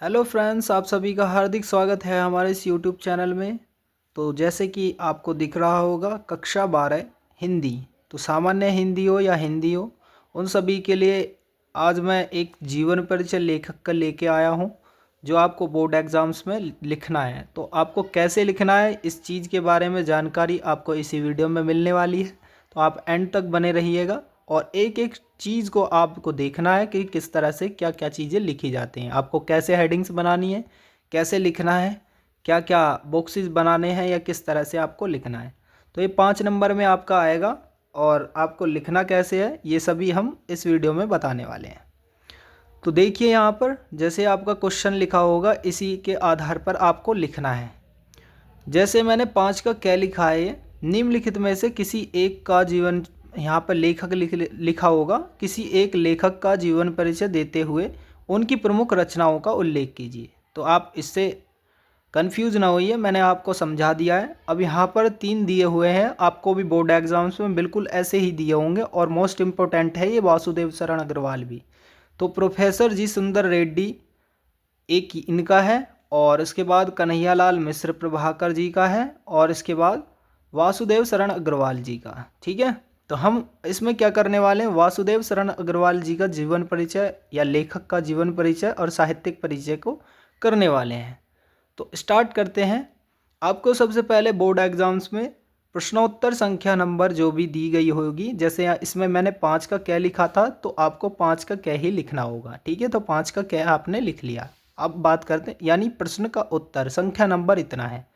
Hello friends, आप सभी का हार्दिक स्वागत है हमारे इस यूट्यूब चैनल में। तो जैसे कि आपको दिख रहा होगा कक्षा 12 हिंदी, तो सामान्य हिंदी हो या हिंदी हो, उन सभी के लिए आज मैं एक जीवन परिचय लेखक का लेके आया हूं, जो आपको बोर्ड एग्ज़ाम्स में लिखना है। तो आपको कैसे लिखना है इस चीज़ के बारे में जानकारी आपको इसी वीडियो में मिलने वाली है। तो आप एंड तक बने रहिएगा और एक एक चीज़ को आपको देखना है कि किस तरह से क्या क्या चीज़ें लिखी जाती हैं, आपको कैसे हेडिंग्स बनानी है, कैसे लिखना है, क्या क्या बॉक्सेस बनाने हैं या किस तरह से आपको लिखना है। तो ये 5 नंबर में आपका आएगा और आपको लिखना कैसे है ये सभी हम इस वीडियो में बताने वाले हैं। तो देखिए यहाँ पर जैसे आपका क्वेश्चन लिखा होगा इसी के आधार पर आपको लिखना है। जैसे मैंने 5 का क्या लिखा है, निम्नलिखित में से किसी एक का जीवन, यहाँ पर लेखक लिखा होगा, किसी एक लेखक का जीवन परिचय देते हुए उनकी प्रमुख रचनाओं का उल्लेख कीजिए। तो आप इससे कंफ्यूज ना होइए, मैंने आपको समझा दिया है। अब यहाँ पर 3 दिए हुए हैं, आपको भी बोर्ड एग्जाम्स में बिल्कुल ऐसे ही दिए होंगे और मोस्ट इम्पोर्टेंट है ये वासुदेव शरण अग्रवाल भी। तो प्रोफेसर जी सुंदर रेड्डी एक इनका है, और इसके बाद कन्हैयालाल मिश्र प्रभाकर जी का है, और इसके बाद वासुदेव शरण अग्रवाल जी का। ठीक है, तो हम इसमें क्या करने वाले हैं, वासुदेव शरण अग्रवाल जी का जीवन परिचय या लेखक का जीवन परिचय और साहित्यिक परिचय को करने वाले हैं। तो स्टार्ट करते हैं। आपको सबसे पहले बोर्ड एग्जाम्स में प्रश्नोत्तर संख्या नंबर जो भी दी गई होगी, जैसे इसमें मैंने 5 का क्या लिखा था तो आपको 5 का क्या ही लिखना होगा। ठीक है, तो 5 का क्या आपने लिख लिया। अब बात करते हैं, यानी प्रश्न का उत्तर संख्या नंबर इतना है,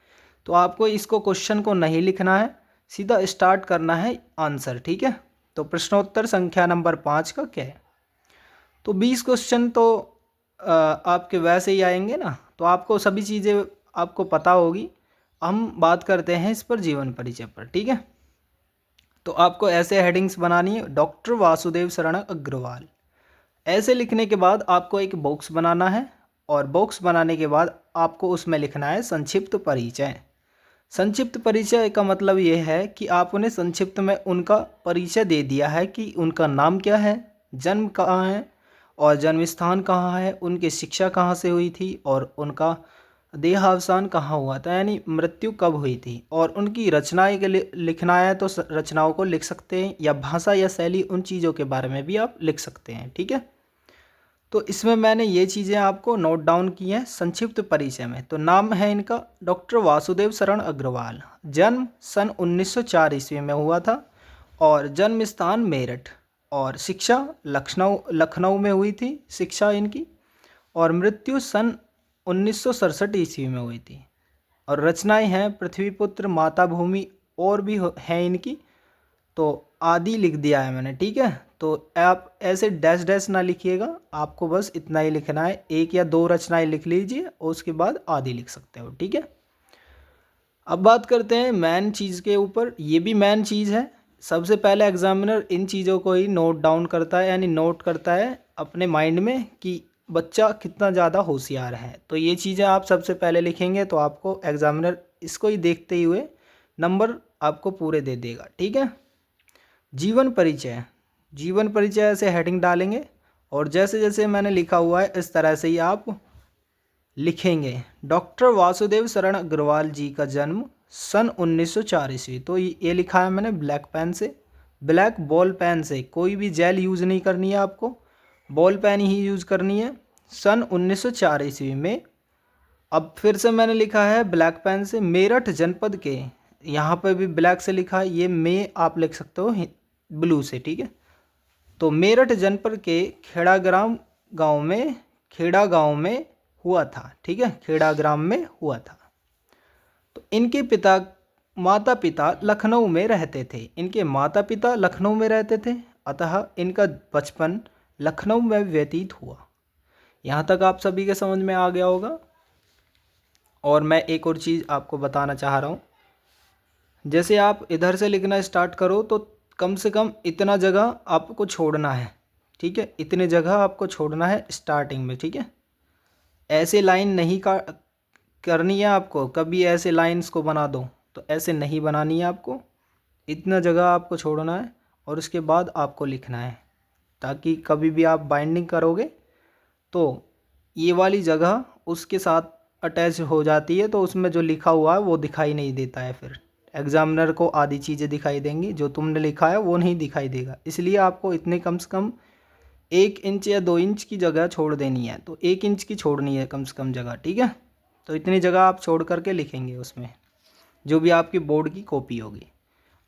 तो आपको इसको क्वेश्चन को नहीं लिखना है, सीधा स्टार्ट करना है आंसर। ठीक है, तो प्रश्नोत्तर संख्या नंबर 5 का क्या है। तो 20 क्वेश्चन तो आपके वैसे ही आएंगे ना, तो आपको सभी चीज़ें आपको पता होगी। हम बात करते हैं इस पर जीवन परिचय पर। ठीक है, तो आपको ऐसे हेडिंग्स बनानी है, डॉक्टर वासुदेव शरण अग्रवाल। ऐसे लिखने के बाद आपको एक बॉक्स बनाना है, और बॉक्स बनाने के बाद आपको उसमें लिखना है संक्षिप्त परिचय। संक्षिप्त परिचय का मतलब ये है कि आप उन्हें संक्षिप्त में उनका परिचय दे दिया है कि उनका नाम क्या है, जन्म कहाँ है और जन्म स्थान कहाँ है, उनकी शिक्षा कहाँ से हुई थी और उनका देहावसान कहाँ हुआ था, यानी मृत्यु कब हुई थी, और उनकी रचनाएं के लिए लिखना है तो रचनाओं को लिख सकते हैं, या भाषा या शैली उन चीज़ों के बारे में भी आप लिख सकते हैं। ठीक है, तो इसमें मैंने ये चीज़ें आपको नोट डाउन की हैं संक्षिप्त परिचय में। तो नाम है इनका डॉक्टर वासुदेव शरण अग्रवाल, जन्म सन 1904 ईस्वी में हुआ था, और जन्म स्थान मेरठ, और शिक्षा लखनऊ में हुई थी शिक्षा इनकी, और मृत्यु सन 1967 ईस्वी में हुई थी। और रचनाएं हैं पृथ्वीपुत्र, माता भूमि, और भी हैं इनकी। तो आदि लिख दिया है मैंने। ठीक है, तो आप ऐसे डैश डैश ना लिखिएगा, आपको बस इतना ही लिखना है, 1 या 2 रचनाएं लिख लीजिए और उसके बाद आदि लिख सकते हो। ठीक है, अब बात करते हैं मेन चीज़ के ऊपर। ये भी मेन चीज़ है। सबसे पहले एग्जामिनर इन चीज़ों को ही नोट डाउन करता है, यानी नोट करता है अपने माइंड में कि बच्चा कितना ज़्यादा होशियार है। तो ये चीज़ें आप सबसे पहले लिखेंगे तो आपको एग्जामिनर इसको ही देखते ही हुए नंबर आपको पूरे दे देगा। ठीक है, जीवन परिचय। जीवन परिचय ऐसे हेडिंग डालेंगे, और जैसे जैसे मैंने लिखा हुआ है इस तरह से ही आप लिखेंगे। डॉक्टर वासुदेव शरण अग्रवाल जी का जन्म सन 1904 ईस्वी। तो ये लिखा है मैंने ब्लैक पेन से, ब्लैक बॉल पेन से, कोई भी जेल यूज़ नहीं करनी है आपको, बॉल पेन ही यूज़ करनी है, सन 1904 ईस्वी में। अब फिर से मैंने लिखा है ब्लैक पेन से, मेरठ जनपद के, यहाँ पर भी ब्लैक से लिखा है, ये में आप लिख सकते हो ब्लू से। ठीक है, तो मेरठ जनपद के खेड़ा गांव में हुआ था। ठीक है, खेड़ा ग्राम में हुआ था। तो इनके माता पिता लखनऊ में रहते थे। इनके माता पिता लखनऊ में रहते थे, अतः इनका बचपन लखनऊ में व्यतीत हुआ। यहाँ तक आप सभी के समझ में आ गया होगा। और मैं एक और चीज़ आपको बताना चाह रहा हूँ, जैसे आप इधर से लिखना स्टार्ट करो तो कम से कम इतना जगह आपको छोड़ना है। ठीक है, इतने जगह आपको छोड़ना है स्टार्टिंग में। ठीक है, ऐसे लाइन नहीं करनी है आपको, कभी ऐसे लाइंस को बना दो तो ऐसे नहीं बनानी है आपको, इतना जगह आपको छोड़ना है और उसके बाद आपको लिखना है, ताकि कभी भी आप बाइंडिंग करोगे तो ये वाली जगह उसके साथ अटैच हो जाती है, तो उसमें जो लिखा हुआ है वो दिखाई नहीं देता है। फिर एग्जामिनर को आधी चीज़ें दिखाई देंगी, जो तुमने लिखा है वो नहीं दिखाई देगा। इसलिए आपको इतने कम से कम 1 इंच या 2 इंच की जगह छोड़ देनी है, तो 1 इंच की छोड़नी है कम से कम जगह, ठीक है। तो इतनी जगह आप छोड़ करके लिखेंगे उसमें, जो भी आपकी बोर्ड की कॉपी होगी।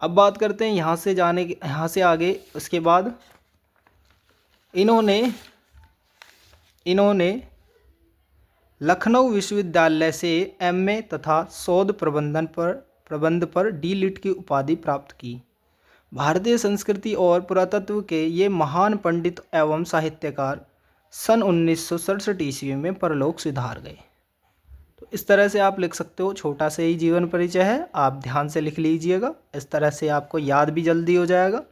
अब बात करते हैं यहाँ से यहाँ से आगे। उसके बाद इन्होंने लखनऊ विश्वविद्यालय से MA तथा शोध प्रबंध पर D.Litt की उपाधि प्राप्त की। भारतीय संस्कृति और पुरातत्व के ये महान पंडित एवं साहित्यकार सन 1967 ईस्वी में परलोक सिधार गए। तो इस तरह से आप लिख सकते हो। छोटा से ही जीवन परिचय है, आप ध्यान से लिख लीजिएगा, इस तरह से आपको याद भी जल्दी हो जाएगा।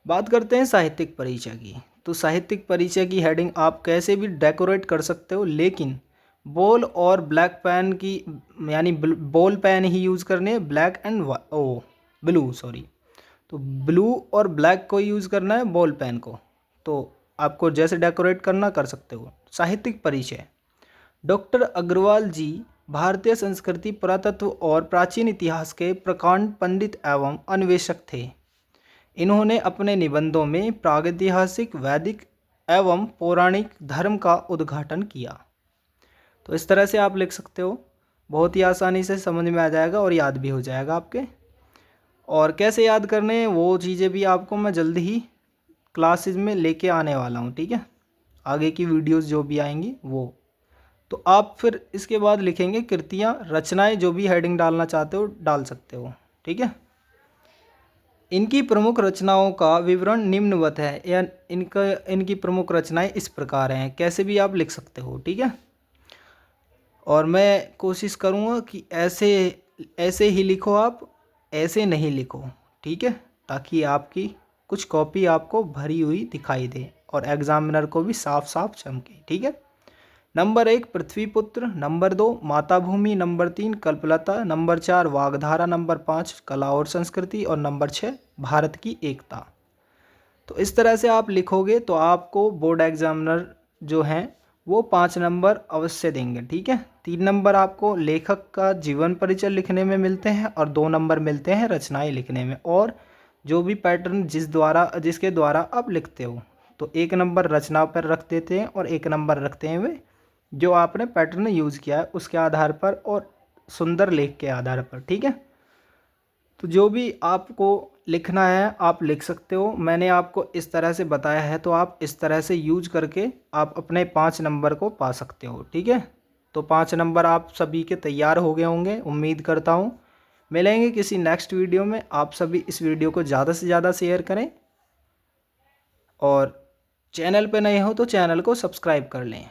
बात करते हैं साहित्यिक परिचय की। तो साहित्यिक परिचय की हेडिंग आप कैसे भी डेकोरेट कर सकते हो, लेकिन बॉल और ब्लैक पेन की, यानी बॉल पेन ही यूज़ करने हैं, ब्लैक एंड ब्लू, सॉरी। तो ब्लू और ब्लैक को यूज़ करना है, बॉल पेन को। तो आपको जैसे डेकोरेट करना कर सकते हो। साहित्यिक परिचय। डॉक्टर अग्रवाल जी भारतीय संस्कृति, पुरातत्व और प्राचीन इतिहास के प्रकांड पंडित एवं अन्वेषक थे। इन्होंने अपने निबंधों में प्रागैतिहासिक, वैदिक एवं पौराणिक धर्म का उद्घाटन किया। तो इस तरह से आप लिख सकते हो, बहुत ही आसानी से समझ में आ जाएगा और याद भी हो जाएगा आपके। और कैसे याद करने हैं वो चीज़ें भी आपको मैं जल्दी ही क्लासेस में लेके आने वाला हूँ, ठीक है। आगे की वीडियोस जो भी आएंगी वो। तो आप फिर इसके बाद लिखेंगे कृतियाँ, रचनाएं, जो भी हेडिंग डालना चाहते हो डाल सकते हो, ठीक है। इनकी प्रमुख रचनाओं का विवरण निम्नवत है, या इनकी प्रमुख रचनाएं इस प्रकार हैं। कैसे भी आप लिख सकते हो, ठीक है। और मैं कोशिश करूँगा कि ऐसे ही लिखो, आप ऐसे नहीं लिखो, ठीक है, ताकि आपकी कुछ कॉपी आपको भरी हुई दिखाई दे और एग्जामिनर को भी साफ साफ चमके, ठीक है। Number 1 Prithviputra, number 2 Matabhoomi, number 3 Kalpalata, number 4 Vagdhara, number 5 कला और संस्कृति, और नंबर 6 भारत की एकता। तो इस तरह से आप लिखोगे तो आपको बोर्ड एग्जामिनर जो हैं वो 5 नंबर अवश्य देंगे, ठीक है। 3 नंबर आपको लेखक का जीवन परिचय लिखने में मिलते हैं और 2 नंबर मिलते हैं रचनाएं लिखने में, और जो भी पैटर्न जिसके द्वारा आप लिखते हो। तो 1 नंबर रचना पर रख देते हैं और 1 नंबर रखते हैं वे जो आपने पैटर्न यूज़ किया है उसके आधार पर और सुंदर लेख के आधार पर, ठीक है। तो जो भी आपको लिखना है आप लिख सकते हो। मैंने आपको इस तरह से बताया है, तो आप इस तरह से यूज करके आप अपने 5 नंबर को पा सकते हो, ठीक है। तो 5 नंबर आप सभी के तैयार हो गए होंगे, उम्मीद करता हूँ। मिलेंगे किसी नेक्स्ट वीडियो में। आप सभी इस वीडियो को ज़्यादा से ज़्यादा शेयर करें और चैनल पे नए हो तो चैनल को सब्सक्राइब कर लें।